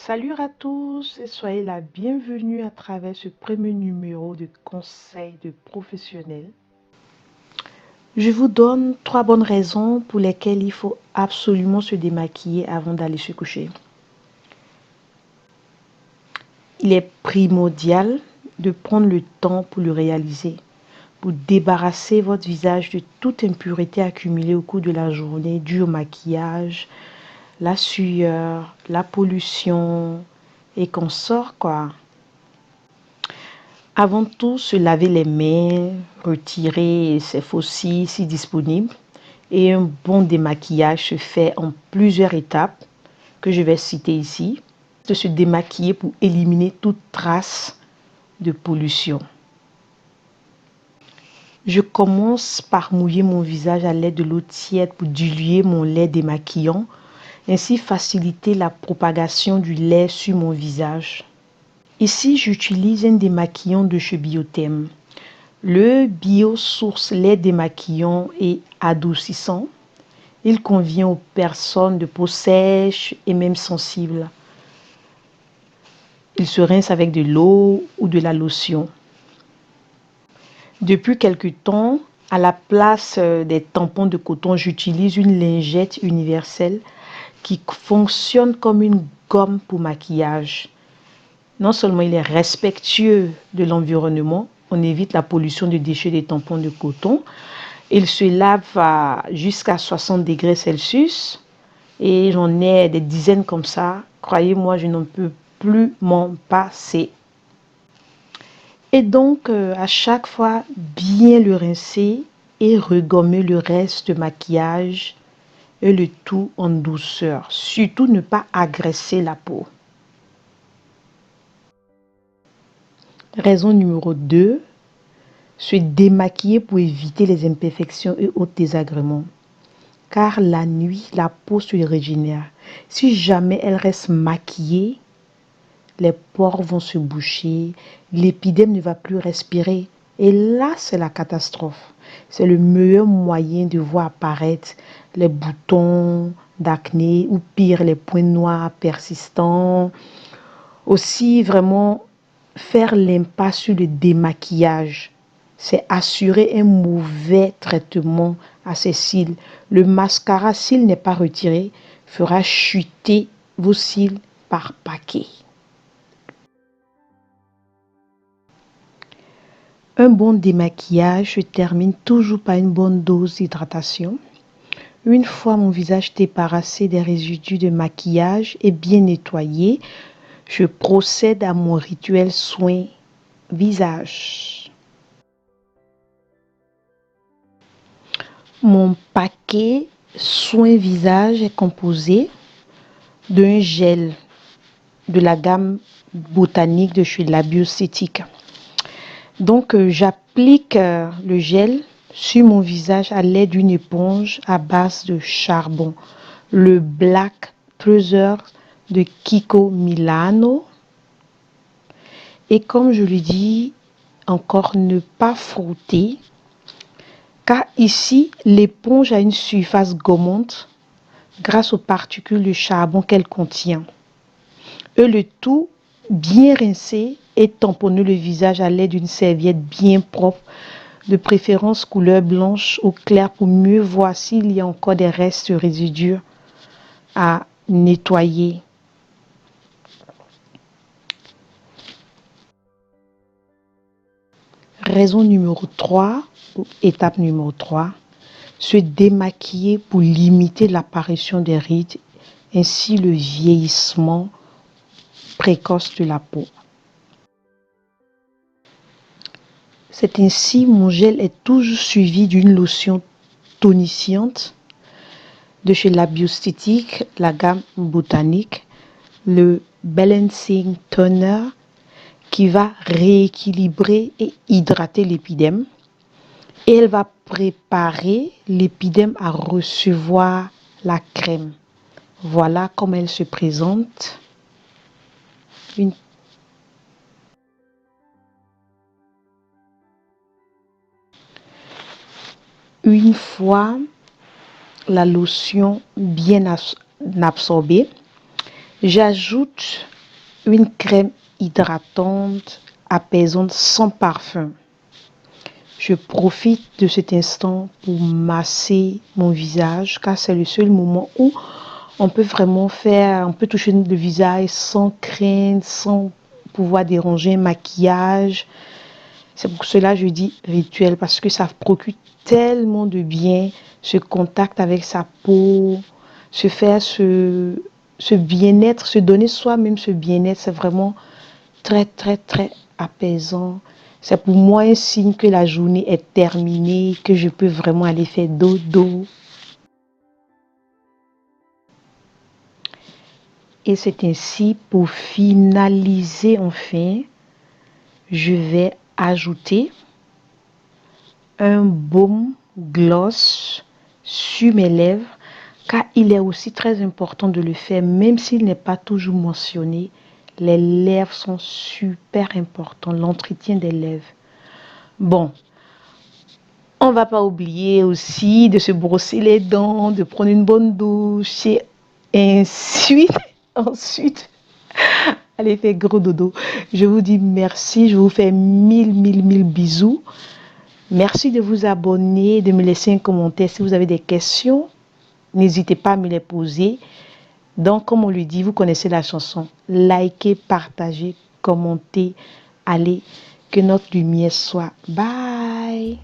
Salut à tous et soyez la bienvenue à travers ce premier numéro de conseils de professionnels. Je vous donne 3 bonnes raisons pour lesquelles il faut absolument se démaquiller avant d'aller se coucher. Il est primordial de prendre le temps pour le réaliser, pour débarrasser votre visage de toute impureté accumulée au cours de la journée due au maquillage, la sueur, la pollution et qu'on sort quoi. Avant tout, se laver les mains, retirer ses fossiles si disponible. Et un bon démaquillage se fait en plusieurs étapes que je vais citer ici. De se démaquiller pour éliminer toute trace de pollution. Je commence par mouiller mon visage à l'aide de l'eau tiède pour diluer mon lait démaquillant, ainsi faciliter la propagation du lait sur mon visage. Ici, j'utilise un démaquillant de chez Biotherm. Le Biosource lait démaquillant et adoucissant. Il convient aux personnes de peau sèche et même sensible. Il se rince avec de l'eau ou de la lotion. Depuis quelque temps, à la place des tampons de coton, j'utilise une lingette universelle qui fonctionne comme une gomme pour maquillage. Non seulement il est respectueux de l'environnement, on évite la pollution de déchets des tampons de coton. Il se lave jusqu'à 60 degrés Celsius et j'en ai des dizaines comme ça. Croyez-moi, je n'en peux plus m'en passer. Et donc, à chaque fois, bien le rincer et regommer le reste de maquillage et le tout en douceur. Surtout ne pas agresser la peau. Raison numéro 2, se démaquiller pour éviter les imperfections et autres désagréments. Car la nuit, la peau se régénère. Si jamais elle reste maquillée, les pores vont se boucher, l'épiderme ne va plus respirer. Et là, c'est la catastrophe. C'est le meilleur moyen de voir apparaître les boutons d'acné ou pire, les points noirs persistants. Aussi, vraiment, faire l'impasse sur le démaquillage, c'est assurer un mauvais traitement à ses cils. Le mascara, s'il n'est pas retiré, fera chuter vos cils par paquet. Un bon démaquillage se termine toujours par une bonne dose d'hydratation. Une fois mon visage débarrassé des résidus de maquillage et bien nettoyé, je procède à mon rituel soin visage. Mon paquet soin visage est composé d'un gel de la gamme botanique de chez La Biocétique. Donc, j'applique le gel sur mon visage à l'aide d'une éponge à base de charbon. Le Black Treasure de Kiko Milano. Et comme je le dis, encore ne pas frotter. Car ici, l'éponge a une surface gommante grâce aux particules de charbon qu'elle contient. Et le tout bien rincé et tamponner le visage à l'aide d'une serviette bien propre, de préférence couleur blanche ou claire pour mieux voir s'il y a encore des restes résidus à nettoyer. Raison numéro 3, ou étape numéro 3, se démaquiller pour limiter l'apparition des rides ainsi le vieillissement précoce de la peau. C'est ainsi, mon gel est toujours suivi d'une lotion tonifiante de chez La Biocétique, la gamme botanique, le Balancing Toner, qui va rééquilibrer et hydrater l'épiderme. Et elle va préparer l'épiderme à recevoir la crème. Voilà comment elle se présente. Une fois la lotion bien absorbée, J'ajoute une crème hydratante, apaisante, sans parfum. Je profite de cet instant pour masser mon visage, car c'est le seul moment où on peut vraiment on peut toucher le visage sans crainte, sans pouvoir déranger un maquillage. C'est pour cela que je dis rituel, parce que ça procure tellement de bien, ce contact avec sa peau, se faire ce bien-être, se donner soi-même ce bien-être, c'est vraiment très, très, très apaisant. C'est pour moi un signe que la journée est terminée, que je peux vraiment aller faire dodo. Et c'est ainsi, pour finaliser enfin, je vais ajouter un baume gloss sur mes lèvres, car il est aussi très important de le faire, même s'il n'est pas toujours mentionné. Les lèvres sont super importants, l'entretien des lèvres. Bon, on va pas oublier aussi de se brosser les dents, de prendre une bonne douche et ensuite, allez faire gros dodo. Je vous dis merci, je vous fais mille bisous. Merci de vous abonner, de me laisser un commentaire si vous avez des questions. N'hésitez pas à me les poser. Donc, comme on lui dit, vous connaissez la chanson. Likez, partagez, commentez. Allez, que notre lumière soit. Bye!